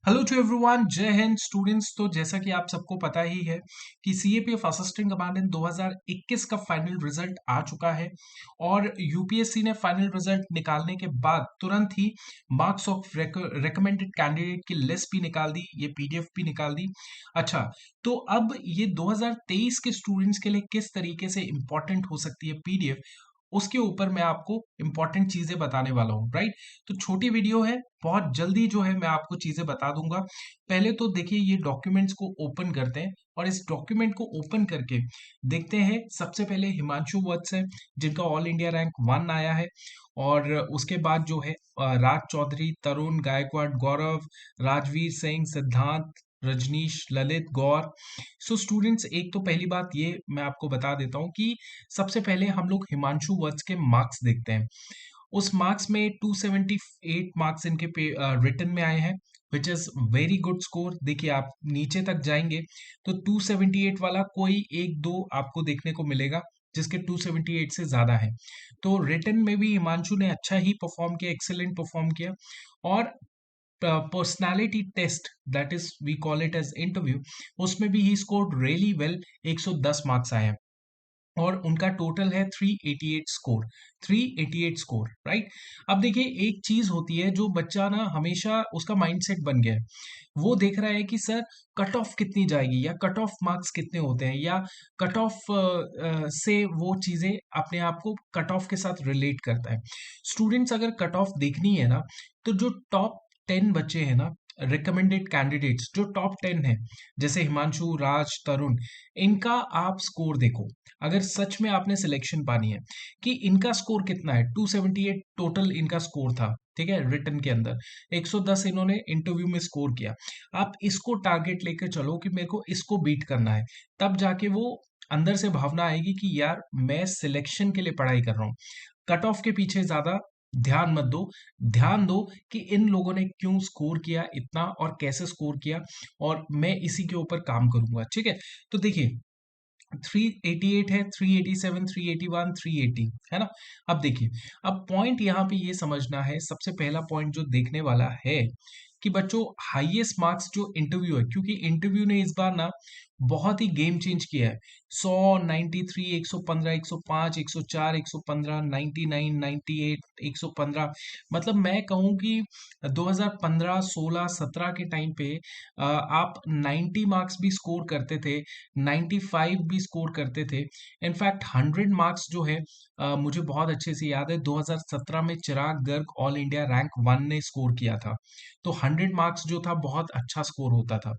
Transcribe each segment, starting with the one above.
Hello to everyone, जय Hind students. तो जैसा कि आप सबको पता ही है कि सीएपीएफ असिस्टेंट कमांडेंट 2021 का फाइनल रिजल्ट आ चुका है और यूपीएससी ने फाइनल रिजल्ट निकालने के बाद तुरंत ही मार्क्स ऑफ रिकमेंडेड कैंडिडेट की लिस्ट भी निकाल दी, ये पीडीएफ भी निकाल दी। अच्छा, तो अब ये 2023 के स्टूडेंट्स के लिए किस तरीके से इंपॉर्टेंट हो सकती है पीडीएफ, उसके ऊपर मैं आपको इंपॉर्टेंट चीजें बताने वाला हूँ, राइट। तो छोटी वीडियो है, बहुत जल्दी जो है मैं आपको चीजें बता दूंगा। पहले तो देखिए, ये डॉक्यूमेंट्स को ओपन करते हैं और इस डॉक्यूमेंट को ओपन करके देखते हैं। सबसे पहले हिमांशु वत्स है, जिनका ऑल इंडिया रैंक 1 आया है। और उसके बाद जो है राज चौधरी, तरुण गायकवाड़, गौरव, राजवीर सिंह, सिद्धांत, रजनीश, ललित, गौर। सो स्टूडेंट्स, एक तो पहली बात ये मैं आपको बता देता हूँ कि सबसे पहले हम लोग हिमांशु वत्स के मार्क्स देखते हैं। उस मार्क्स में 278 मार्क्स इनके रिटन में आए हैं, which is very good score. देखिए, आप नीचे तक जाएंगे तो 278 वाला कोई एक दो आपको देखने को मिलेगा जिसके 278 से ज्यादा है। तो रिटन में भी हिमांशु ने अच्छा ही परफॉर्म किया, एक्सेलेंट परफॉर्म किया। और personality test, that is we call it as interview, उसमें भी he scored really well. 110 marks आए हैं और उनका टोटल है 388 स्कोर। 388 score, right. अब देखिए, एक चीज होती है जो बच्चा ना हमेशा उसका माइंडसेट बन गया है, वो देख रहा है कि सर कट ऑफ कितनी जाएगी या कट ऑफ मार्क्स कितने होते हैं, या कट ऑफ से वो चीजें अपने आप को कट ऑफ के साथ रिलेट करता है। स्टूडेंट्स, अगर कट ऑफ देखनी है ना, तो जो टॉप 10 बच्चे हैं ना, रिकमेंडेड कैंडिडेट्स जो टॉप 10 है, जैसे हिमांशु, राज, तरुण, इनका आप स्कोर देखो। अगर सच में आपने सिलेक्शन पानी है कि इनका स्कोर कितना है, 278 टोटल इनका स्कोर था, ठीक है, रिटन के अंदर 110 इन्होंने इंटरव्यू में स्कोर किया। आप इसको टारगेट लेकर चलो कि मेरे को इसको बीट करना है, तब जाके वो अंदर से भावना आएगी कि यार मैं सिलेक्शन के लिए पढ़ाई कर रहा हूँ। कट ऑफ के पीछे ज्यादा ध्यान मत दो, ध्यान दो कि इन लोगों ने क्यों स्कोर किया इतना और कैसे स्कोर किया, और मैं इसी के ऊपर काम करूंगा, ठीक है। तो देखिए, 388 है, 387, 381, 380 है ना। अब देखिए, अब पॉइंट यहाँ पे ये समझना है, सबसे पहला पॉइंट जो देखने वाला है कि बच्चों, हाईएस्ट मार्क्स जो इंटरव्यू है, क्योंकि इंटरव्यू ने इस बार ना बहुत ही गेम चेंज किया है। 100, 93, 115, 105, 104, 115, 99, 98, 115। मतलब मैं कहूँ कि 2015, 16, 17 के टाइम पे आप 90 मार्क्स भी स्कोर करते थे, 95 भी स्कोर करते थे। इनफैक्ट 100 मार्क्स जो है, मुझे बहुत अच्छे से याद है, 2017 में चिराग गर्ग ऑल इंडिया रैंक 1 ने स्कोर किया था। तो 100 मार्क्स जो था बहुत अच्छा स्कोर होता था।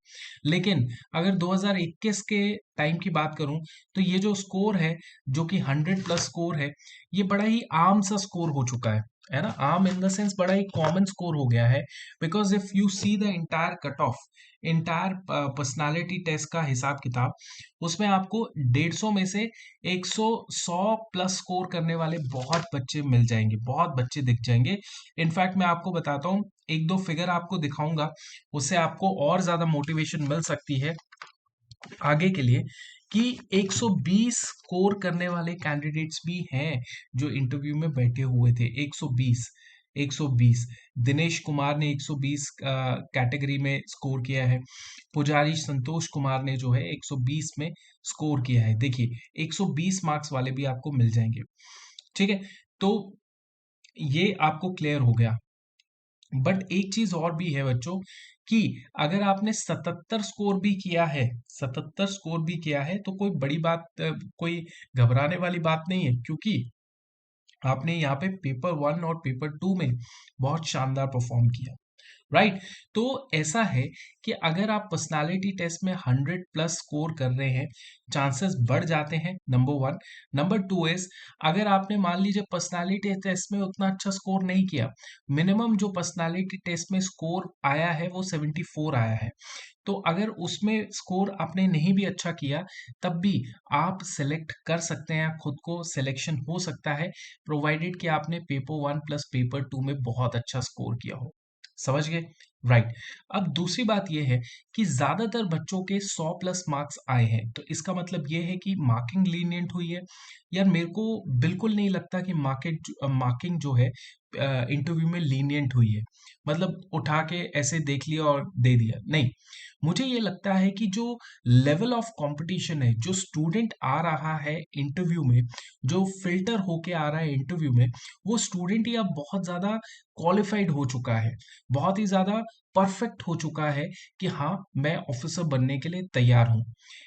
लेकिन अगर 2021 के टाइम की बात करूं, तो ये जो स्कोर है, जो कि 100 प्लस स्कोर है, ये बड़ा ही आम सा स्कोर हो चुका है ना। आम इन द सेंस बड़ा ही कॉमन स्कोर हो गया है। Because if you see the entire cut off, entire personality test का हिसाब किताब, उसमें आपको 150 में से 100 प्लस स्कोर करने वाले बहुत बच्चे मिल जाएंगे, बहुत बच्चे दिख जाएंगे। इनफैक्ट मैं आपको बताता हूँ, एक दो फिगर आपको दिखाऊंगा, उससे आपको और ज्यादा मोटिवेशन मिल सकती है आगे के लिए, कि 120 स्कोर करने वाले कैंडिडेट्स भी हैं जो इंटरव्यू में बैठे हुए थे। 120, 120। दिनेश कुमार ने 120 कैटेगरी में स्कोर किया है। पुजारी संतोष कुमार ने जो है 120 में स्कोर किया है। देखिए, 120 मार्क्स वाले भी आपको मिल जाएंगे, ठीक है। तो ये आपको क्लियर हो गया। बट एक चीज और भी है बच्चों, कि अगर आपने 77 स्कोर भी किया है, 77 स्कोर भी किया है, तो कोई बड़ी बात, कोई घबराने वाली बात नहीं है, क्योंकि आपने यहाँ पे पेपर 1 और पेपर 2 में बहुत शानदार परफॉर्म किया, राइट। तो ऐसा है कि अगर आप पर्सनालिटी टेस्ट में 100 प्लस स्कोर कर रहे हैं, चांसेस बढ़ जाते हैं, number one. Number two is, अगर आपने मान लीजिए पर्सनालिटी टेस्ट में उतना अच्छा स्कोर नहीं किया, मिनिमम जो पर्सनालिटी टेस्ट में स्कोर आया है वो 74 आया है, तो अगर उसमें स्कोर आपने नहीं भी अच्छा किया, तब भी आप सेलेक्ट कर सकते हैं, खुद को सिलेक्शन हो सकता है, प्रोवाइडेड कि आपने पेपर 1 प्लस पेपर 2 में बहुत अच्छा स्कोर किया हो। समझ गए, राइट। अब दूसरी बात यह है कि ज्यादातर बच्चों के 100 प्लस मार्क्स आए हैं, तो इसका मतलब यह है कि मार्किंग लीनियंट हुई है। यार, मेरे को बिल्कुल नहीं लगता कि मार्किंग जो है इंटरव्यू में लीनियंट हुई है, मतलब उठा के ऐसे देख लिया और दे दिया, नहीं। मुझे ये लगता है कि जो लेवल ऑफ कंपटीशन है, जो स्टूडेंट आ रहा है इंटरव्यू में, जो फिल्टर होके आ रहा है इंटरव्यू में, वो स्टूडेंट ही अब बहुत ज़्यादा क्वालिफाइड हो चुका है, बहुत ही ज़्यादा परफेक्ट हो चुका है कि हाँ, मैं ऑफिसर बनने के लिए तैयार हूँ।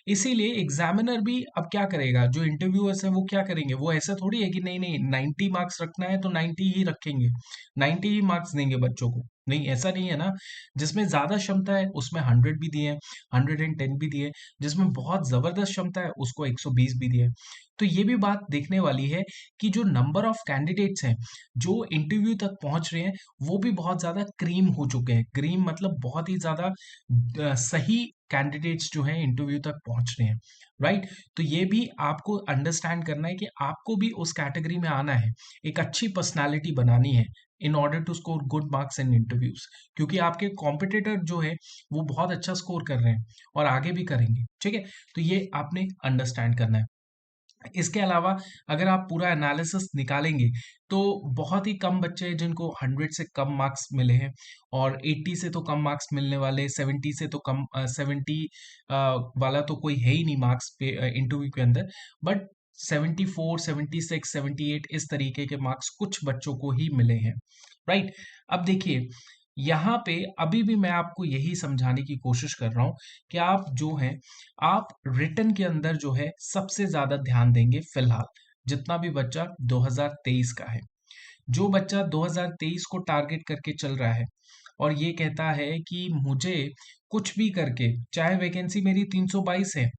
इसीलिए एग्जामिनर भी अब क्या करेगा, जो इंटरव्यूअर्स हैं वो क्या करेंगे, वो ऐसा थोड़ी है कि नहीं नहीं 90 मार्क्स रखना है तो 90 ही रखेंगे, 90 ही मार्क्स देंगे बच्चों को, नहीं ऐसा नहीं है ना। जिसमें ज्यादा क्षमता है उसमें 100 भी दिए, 110 भी दिए, जिसमें बहुत जबरदस्त क्षमता है उसको 120 भी दिए। तो ये भी बात देखने वाली है कि जो नंबर ऑफ कैंडिडेट्स हैं जो इंटरव्यू तक पहुंच रहे हैं, वो भी बहुत ज्यादा क्रीम हो चुके हैं। क्रीम मतलब बहुत ही ज्यादा सही कैंडिडेट्स जो हैं इंटरव्यू तक पहुंच रहे हैं, राइट। तो ये भी आपको अंडरस्टैंड करना है कि आपको भी उस कैटेगरी में आना है, एक अच्छी पर्सनालिटी बनानी है in order to score good marks in interviews, क्योंकि आपके कॉम्पिटिटर जो है वो बहुत अच्छा स्कोर कर रहे हैं और आगे भी करेंगे, ठीक है। तो ये आपने अंडरस्टैंड करना है। इसके अलावा अगर आप पूरा एनालिसिस निकालेंगे तो बहुत ही कम बच्चे हैं जिनको 100 से कम मार्क्स मिले हैं, और 80 से तो कम मार्क्स मिलने वाले, 70 से तो कम 70 वाला तो कोई है ही नहीं मार्क्स पे इंटरव्यू के अंदर। बट 74, 76, 78 इस तरीके के मार्क्स कुछ बच्चों को ही मिले हैं, राइट। अब देखिए यहाँ पे अभी भी मैं आपको यही समझाने की कोशिश कर रहा हूँ कि आप जो हैं, आप रिटर्न के अंदर जो है सबसे ज्यादा ध्यान देंगे फिलहाल, जितना भी बच्चा 2023 का है। जो बच्चा 2023 को टारगेट करके चल रहा है और ये कहता है कि मुझे कुछ भी करके, चाहे वैकेंसी मेरी 322 है,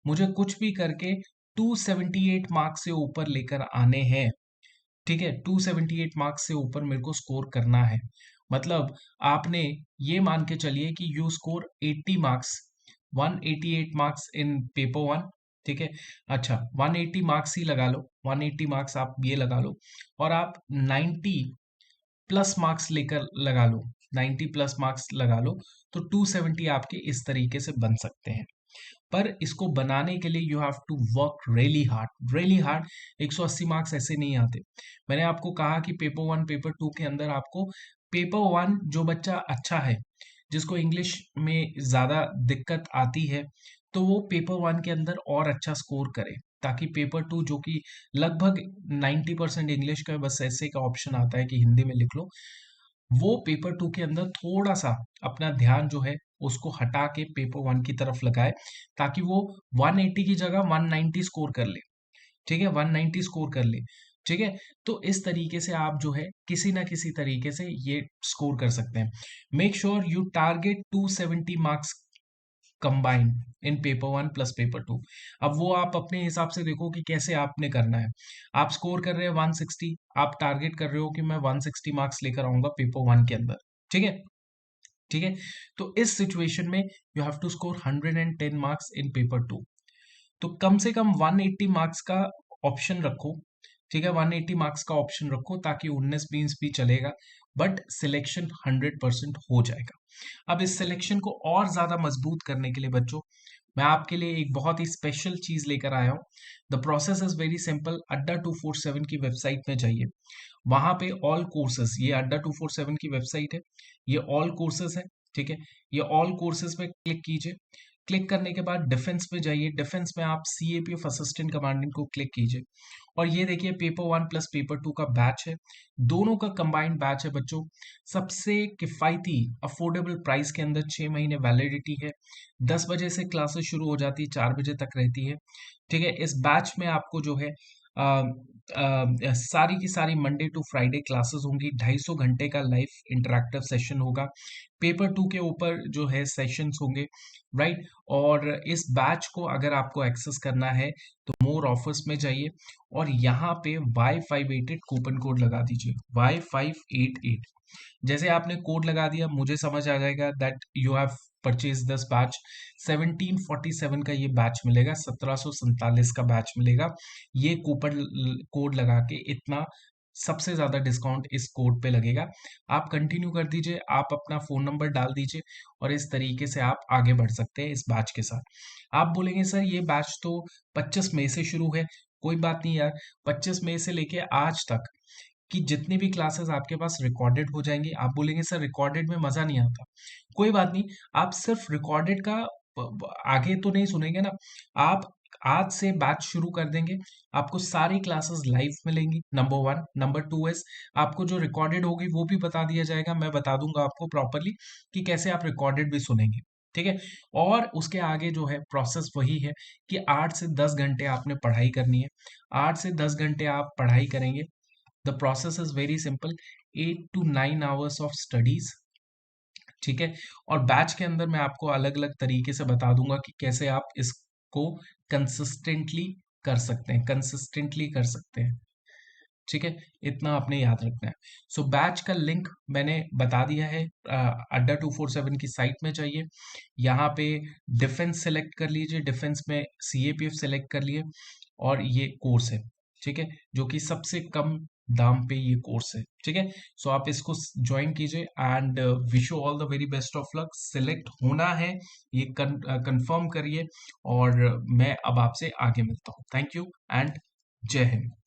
मुझे कुछ भी करके 278 मार्क्स से ऊपर लेकर आने हैं, ठीक है, 278 मार्क्स से ऊपर मेरे को स्कोर करना है। मतलब आपने ये मान के चलिए कि you score 80 marks, 188 marks in paper one, ठीक है। अच्छा, 180 मार्क्स ही लगा लो, 180 मार्क्स आप ये लगा लो, और आप 90 प्लस मार्क्स लेकर लगा लो, 90 प्लस मार्क्स लगा लो, तो 270 आपके इस तरीके से बन सकते हैं। पर इसको बनाने के लिए you have to work really hard, really hard. 180 marks ऐसे नहीं आते। मैंने आपको कहा कि पेपर वन पेपर टू के अंदर आपको, पेपर वन जो बच्चा अच्छा है, जिसको इंग्लिश में ज्यादा दिक्कत आती है, तो वो पेपर वन के अंदर और अच्छा स्कोर करे, ताकि पेपर टू जो कि लगभग 90% इंग्लिश का, बस ऐसे का ऑप्शन आता है कि हिंदी में लिख लो, वो पेपर टू के अंदर थोड़ा सा अपना ध्यान जो है उसको हटा के पेपर वन की तरफ लगाए, ताकि वो 180 की जगह 190 स्कोर कर ले, ठीक है, 190 स्कोर कर ले, ठीक है। तो इस तरीके से आप जो है किसी ना किसी तरीके से ये स्कोर कर सकते हैं। Make sure you target 270 marks combine in paper one plus paper two. अब वो आप अपने हिसाब से देखो कि कैसे आपने करना है। आप स्कोर कर रहे हैं 160, आप टारगेट कर रहे हो कि मैं 160 मार्क्स लेकर आऊंगा पेपर वन के अंदर, ठीक है, ठीक है। तो इस सिचुएशन में you have to score 110 marks in paper two. तो कम से कम 180 मार्क्स का ऑप्शन रखो, ठीक है, 180 मार्क्स का ऑप्शन रखो, ताकि 19-20 भी चलेगा, बट सिलेक्शन 100% हो जाएगा। अब इस सिलेक्शन को और ज्यादा मजबूत करने के लिए बच्चों, मैं आपके लिए एक बहुत ही स्पेशल चीज लेकर आया हूँ। The process is very simple. अड्डा 247 की वेबसाइट में जाइए, वहां पे ऑल कोर्सेज, ये अड्डा 247 की वेबसाइट है, ये ऑल कोर्सेज है, ठीक है। ये ऑल कोर्सेज पे क्लिक कीजिए। क्लिक करने के बाद डिफेंस में जाइए, डिफेंस में आप CAPF असिस्टेंट कमांडेंट को क्लिक कीजिए, और ये देखिए paper one plus paper two का बैच है, दोनों का कंबाइंड बैच है बच्चों। सबसे किफायती अफोर्डेबल प्राइस के अंदर 6 महीने वैलिडिटी है। 10 बजे से क्लासेस शुरू हो जाती है, 4 बजे तक रहती है, ठीक है। इस बैच में आपको जो है सारी की सारी मंडे टू फ्राइडे क्लासेस होंगी, 250 घंटे का लाइव इंटरेक्टिव सेशन होगा, पेपर टू के ऊपर जो है सेशंस होंगे, राइट। और इस बैच को अगर आपको एक्सेस करना है तो मोर ऑफर्स में जाइए, और यहाँ पे Y588 कूपन कोड लगा दीजिए, Y588। जैसे आपने कोड लगा दिया, मुझे समझ आ जाएगा that you have purchase this batch. 1747 का ये बैच मिलेगा, 1747 का बैच मिलेगा। ये कूपन कोड लगा के इतना सबसे ज्यादा डिस्काउंट इस कोड पे लगेगा। आप कंटिन्यू कर दीजिए, आप अपना फोन नंबर डाल दीजिए, और इस तरीके से आप आगे बढ़ सकते हैं इस बैच के साथ। आप बोलेंगे सर ये बैच तो 25 मई से शुरू है। कोई बात नहीं यार, 25 मई से लेके आज तक कि जितनी भी क्लासेस आपके पास रिकॉर्डेड हो जाएंगी। आप बोलेंगे सर रिकॉर्डेड में मजा नहीं आता, कोई बात नहीं, आप सिर्फ रिकॉर्डेड का आगे तो नहीं सुनेंगे ना। आप आज से बैच शुरू कर देंगे, आपको सारी क्लासेस लाइव मिलेंगी, number one. Number two is आपको जो रिकॉर्डेड होगी वो भी बता दिया जाएगा, मैं बता दूंगा आपको प्रॉपरली कि कैसे आप रिकॉर्डेड भी सुनेंगे। ठीक है। और उसके आगे जो है प्रोसेस वही है कि 8 से 10 घंटे आपने पढ़ाई करनी है। 8 से 10 घंटे आप पढ़ाई करेंगे। The process is very simple, 8 to 9 hours of studies. ठीक है। और बैच के अंदर मैं आपको अलग अलग तरीके से बता दूंगा कि कैसे आप इसको कंसिस्टेंटली कर सकते हैं, कंसिस्टेंटली कर सकते हैं। ठीक है। इतना आपने याद रखना है। सो बैच का लिंक मैंने बता दिया है, अड्डा 247 की साइट में चाहिए। यहाँ पे डिफेंस सेलेक्ट कर लीजिए, डिफेंस में सीएपीएफ सेलेक्ट कर लिए, और ये कोर्स है। ठीक है। जो कि सबसे कम दाम पे ये कोर्स है। ठीक है। सो आप इसको ज्वाइन कीजिए and wish you all the very best of luck. Select होना है ये कंफर्म करिए, और मैं अब आपसे आगे मिलता हूँ। थैंक यू एंड जय हिंद।